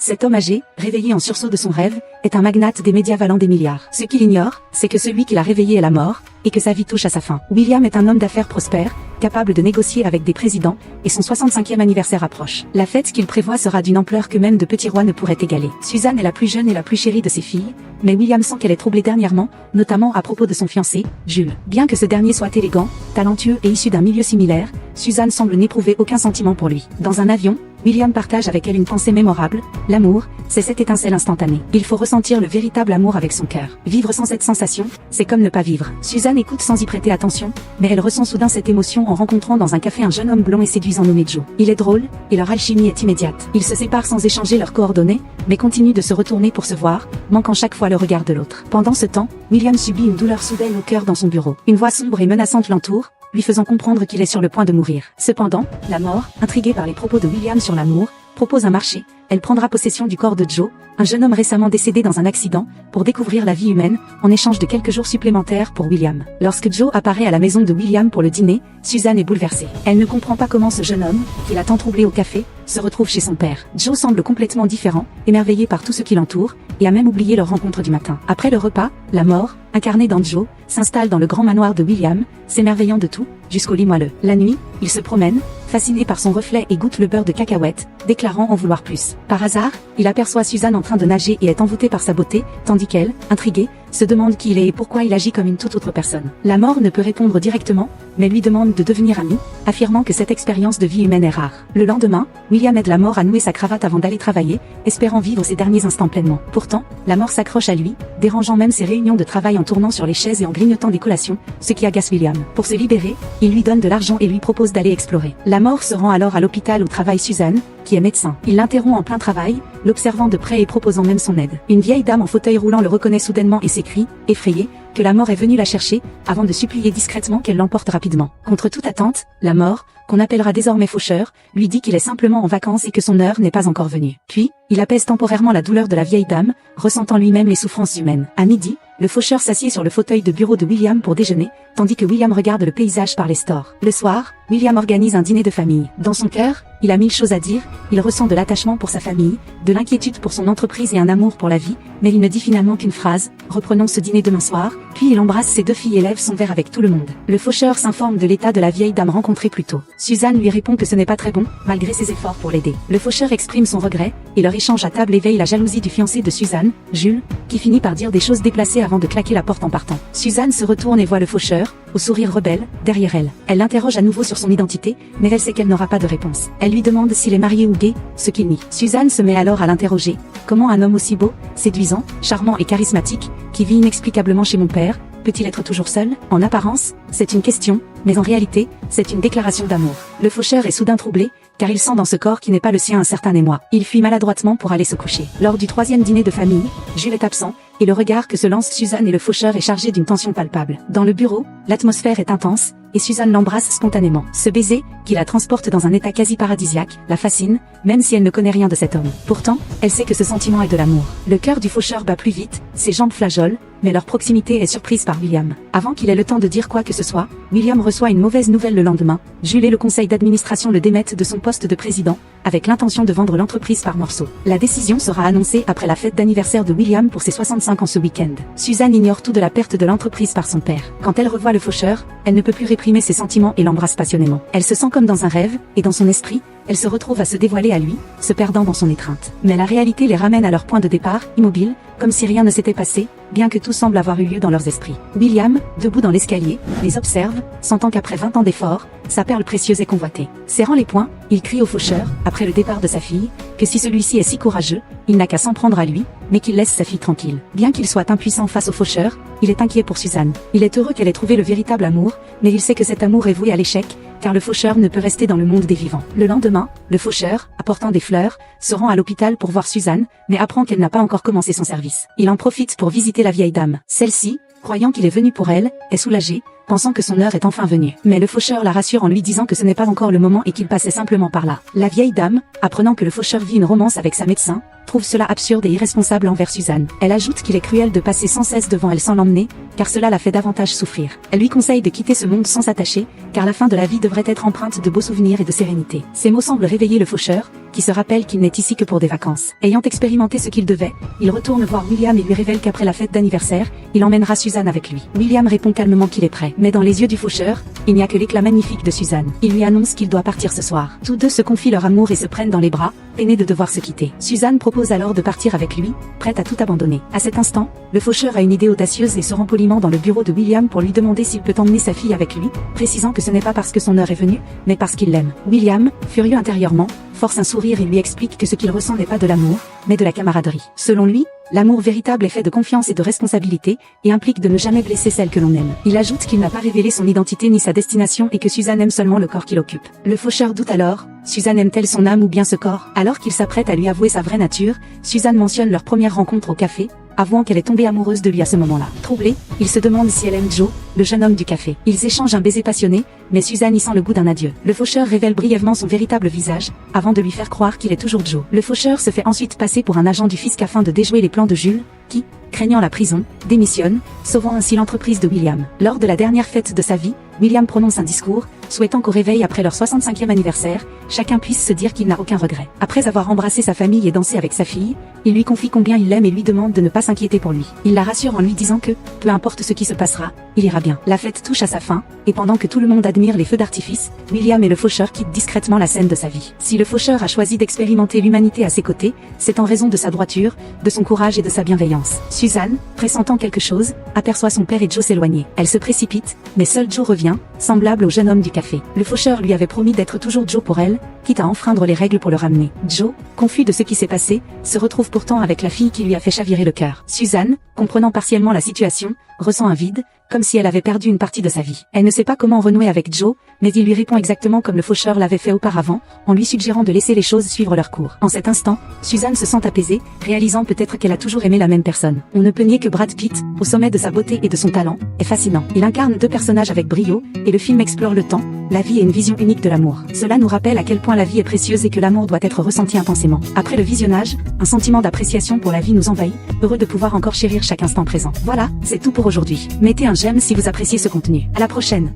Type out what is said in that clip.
Cet homme âgé, réveillé en sursaut de son rêve, est un magnate des médias valant des milliards. Ce qu'il ignore, c'est que celui qui l'a réveillé est la mort, et que sa vie touche à sa fin. William est un homme d'affaires prospère, capable de négocier avec des présidents, et son 65e anniversaire approche. La fête qu'il prévoit sera d'une ampleur que même de petits rois ne pourraient égaler. Suzanne est la plus jeune et la plus chérie de ses filles, mais William sent qu'elle est troublée dernièrement, notamment à propos de son fiancé, Jules. Bien que ce dernier soit élégant, talentueux et issu d'un milieu similaire, Suzanne semble n'éprouver aucun sentiment pour lui. Dans un avion, William partage avec elle une pensée mémorable, l'amour, c'est cette étincelle instantanée. Il faut ressentir le véritable amour avec son cœur. Vivre sans cette sensation, c'est comme ne pas vivre. Suzanne écoute sans y prêter attention, mais elle ressent soudain cette émotion en rencontrant dans un café un jeune homme blond et séduisant nommé Joe. Il est drôle, et leur alchimie est immédiate. Ils se séparent sans échanger leurs coordonnées, mais continuent de se retourner pour se voir, manquant chaque fois le regard de l'autre. Pendant ce temps, William subit une douleur soudaine au cœur dans son bureau. Une voix sombre et menaçante l'entoure, lui faisant comprendre qu'il est sur le point de mourir. Cependant, la mort, intriguée par les propos de William sur l'amour, propose un marché. Elle prendra possession du corps de Joe, un jeune homme récemment décédé dans un accident, pour découvrir la vie humaine, en échange de quelques jours supplémentaires pour William. Lorsque Joe apparaît à la maison de William pour le dîner, Suzanne est bouleversée. Elle ne comprend pas comment ce jeune homme, qui l'a tant troublé au café, se retrouve chez son père. Joe semble complètement différent, émerveillé par tout ce qui l'entoure, et a même oublié leur rencontre du matin. Après le repas, la mort, incarnée dans Joe, s'installe dans le grand manoir de William, s'émerveillant de tout, jusqu'au lit moelleux. La nuit, il se promène, fasciné par son reflet et goûte le beurre de cacahuète, déclarant en vouloir plus. Par hasard, il aperçoit Suzanne en train de nager et est envoûté par sa beauté, tandis qu'elle, intriguée, se demande qui il est et pourquoi il agit comme une toute autre personne. La mort ne peut répondre directement, mais lui demande de devenir ami, affirmant que cette expérience de vie humaine est rare. Le lendemain, William aide la mort à nouer sa cravate avant d'aller travailler, espérant vivre ses derniers instants pleinement. Pourtant, la mort s'accroche à lui, dérangeant même ses réunions de travail en tournant sur les chaises et en grignotant des collations, ce qui agace William. Pour se libérer, il lui donne de l'argent et lui propose d'aller explorer. La mort se rend alors à l'hôpital où travaille Suzanne, qui est médecin. Il l'interrompt en plein travail, l'observant de près et proposant même son aide. Une vieille dame en fauteuil roulant le reconnaît soudainement et s'écrie, effrayée, que la mort est venue la chercher, avant de supplier discrètement qu'elle l'emporte rapidement. Contre toute attente, la mort, qu'on appellera désormais faucheur, lui dit qu'il est simplement en vacances et que son heure n'est pas encore venue. Puis, il apaise temporairement la douleur de la vieille dame, ressentant lui-même les souffrances humaines. À midi, le faucheur s'assied sur le fauteuil de bureau de William pour déjeuner, tandis que William regarde le paysage par les stores. Le soir, William organise un dîner de famille. Dans son cœur, il a 1000 choses à dire, il ressent de l'attachement pour sa famille, de l'inquiétude pour son entreprise et un amour pour la vie, mais il ne dit finalement qu'une phrase, reprenons ce dîner demain soir, puis il embrasse ses deux filles et lève son verre avec tout le monde. Le faucheur s'informe de l'état de la vieille dame rencontrée plus tôt. Suzanne lui répond que ce n'est pas très bon, malgré ses efforts pour l'aider. Le faucheur exprime son regret, et leur échange à table éveille la jalousie du fiancé de Suzanne, Jules, qui finit par dire des choses déplacées avant de claquer la porte en partant. Suzanne se retourne et voit le faucheur, au sourire rebelle, derrière elle. Elle l'interroge à nouveau sur son identité, mais elle sait qu'elle n'aura pas de réponse. Elle lui demande s'il est marié ou gay, ce qu'il nie. Suzanne se met alors à l'interroger. Comment un homme aussi beau, séduisant, charmant et charismatique, qui vit inexplicablement chez mon père, peut-il être toujours seul? En apparence, c'est une question, mais en réalité, c'est une déclaration d'amour. Le faucheur est soudain troublé, car il sent dans ce corps qui n'est pas le sien un certain émoi. Il fuit maladroitement pour aller se coucher. Lors du 3e dîner de famille, Jules est absent, et le regard que se lancent Suzanne et le faucheur est chargé d'une tension palpable. Dans le bureau, l'atmosphère est intense, et Suzanne l'embrasse spontanément. Ce baiser, qui la transporte dans un état quasi paradisiaque, la fascine, même si elle ne connaît rien de cet homme. Pourtant, elle sait que ce sentiment est de l'amour. Le cœur du faucheur bat plus vite, ses jambes flageolent, mais leur proximité est surprise par William. Avant qu'il ait le temps de dire quoi que ce soit, William reçoit une mauvaise nouvelle le lendemain. Jules et le conseil d'administration le démettent de son poste de président, avec l'intention de vendre l'entreprise par morceaux. La décision sera annoncée après la fête d'anniversaire de William pour ses 65 ans ce week-end. Suzanne ignore tout de la perte de l'entreprise par son père. Quand elle revoit le faucheur, elle ne peut plus réprimer ses sentiments et l'embrasse passionnément. Elle se sent comme dans un rêve, et dans son esprit, elle se retrouve à se dévoiler à lui, se perdant dans son étreinte. Mais la réalité les ramène à leur point de départ, immobile, comme si rien ne s'était passé, bien que tout semble avoir eu lieu dans leurs esprits. William, debout dans l'escalier, les observe, sentant qu'après 20 ans d'efforts, sa perle précieuse est convoitée. Serrant les poings, il crie au faucheur, après le départ de sa fille, que si celui-ci est si courageux, il n'a qu'à s'en prendre à lui, mais qu'il laisse sa fille tranquille. Bien qu'il soit impuissant face au faucheur, il est inquiet pour Suzanne. Il est heureux qu'elle ait trouvé le véritable amour, mais il sait que cet amour est voué à l'échec, car le faucheur ne peut rester dans le monde des vivants. Le lendemain, le faucheur, apportant des fleurs, se rend à l'hôpital pour voir Suzanne, mais apprend qu'elle n'a pas encore commencé son service. Il en profite pour visiter la vieille dame. Celle-ci, croyant qu'il est venu pour elle, est soulagée, pensant que son heure est enfin venue. Mais le faucheur la rassure en lui disant que ce n'est pas encore le moment et qu'il passait simplement par là. La vieille dame, apprenant que le faucheur vit une romance avec sa médecin, trouve cela absurde et irresponsable envers Suzanne. Elle ajoute qu'il est cruel de passer sans cesse devant elle sans l'emmener, car cela la fait davantage souffrir. Elle lui conseille de quitter ce monde sans s'attacher, car la fin de la vie devrait être empreinte de beaux souvenirs et de sérénité. Ces mots semblent réveiller le faucheur, qui se rappelle qu'il n'est ici que pour des vacances. Ayant expérimenté ce qu'il devait, il retourne voir William et lui révèle qu'après la fête d'anniversaire, il emmènera Suzanne avec lui. William répond calmement qu'il est prêt. Mais dans les yeux du faucheur, il n'y a que l'éclat magnifique de Suzanne. Il lui annonce qu'il doit partir ce soir. Tous deux se confient leur amour et se prennent dans les bras, peinés de devoir se quitter. Suzanne propose alors de partir avec lui, prête à tout abandonner. À cet instant, le faucheur a une idée audacieuse et se rend poliment dans le bureau de William pour lui demander s'il peut emmener sa fille avec lui, précisant que ce n'est pas parce que son heure est venue, mais parce qu'il l'aime. William, furieux intérieurement, force un sourire et lui explique que ce qu'il ressent n'est pas de l'amour, mais de la camaraderie. Selon lui, l'amour véritable est fait de confiance et de responsabilité, et implique de ne jamais blesser celle que l'on aime. Il ajoute qu'il n'a pas révélé son identité ni sa destination et que Suzanne aime seulement le corps qu'il occupe. Le faucheur doute alors, Suzanne aime-t-elle son âme ou bien ce corps? Alors qu'il s'apprête à lui avouer sa vraie nature, Suzanne mentionne leur première rencontre au café, avouant qu'elle est tombée amoureuse de lui à ce moment-là. Troublé, il se demande si elle aime Joe, le jeune homme du café. Ils échangent un baiser passionné, mais Suzanne y sent le goût d'un adieu. Le faucheur révèle brièvement son véritable visage, avant de lui faire croire qu'il est toujours Joe. Le faucheur se fait ensuite passer pour un agent du fisc afin de déjouer les plans de Jules, qui, craignant la prison, démissionne, sauvant ainsi l'entreprise de William. Lors de la dernière fête de sa vie, William prononce un discours, souhaitant qu'au réveil après leur 65e anniversaire, chacun puisse se dire qu'il n'a aucun regret. Après avoir embrassé sa famille et dansé avec sa fille, il lui confie combien il l'aime et lui demande de ne pas s'inquiéter pour lui. Il la rassure en lui disant que, peu importe ce qui se passera, il ira bien. La fête touche à sa fin, et pendant que tout le monde admire les feux d'artifice, William et le faucheur quittent discrètement la scène de sa vie. Si le faucheur a choisi d'expérimenter l'humanité à ses côtés, c'est en raison de sa droiture, de son courage et de sa bienveillance. Suzanne, pressentant quelque chose, aperçoit son père et Joe s'éloigner. Elle se précipite, mais seul Joe revient, semblable au jeune homme du café. Le faucheur lui avait promis d'être toujours Joe pour elle, quitte à enfreindre les règles pour le ramener. Joe, confus de ce qui s'est passé, se retrouve pourtant avec la fille qui lui a fait chavirer le cœur. Suzanne, comprenant partiellement la situation, ressent un vide, comme si elle avait perdu une partie de sa vie. Elle ne sait pas comment renouer avec Joe, mais il lui répond exactement comme le faucheur l'avait fait auparavant, en lui suggérant de laisser les choses suivre leur cours. En cet instant, Suzanne se sent apaisée, réalisant peut-être qu'elle a toujours aimé la même personne. On ne peut nier que Brad Pitt, au sommet de sa beauté et de son talent, est fascinant. Il incarne deux personnages avec brio, et le film explore le temps, la vie et une vision unique de l'amour. Cela nous rappelle à quel point la vie est précieuse et que l'amour doit être ressenti intensément. Après le visionnage, un sentiment d'appréciation pour la vie nous envahit, heureux de pouvoir encore chérir chaque instant présent. Voilà, c'est tout pour aujourd'hui. Mettez un j'aime si vous appréciez ce contenu. À la prochaine.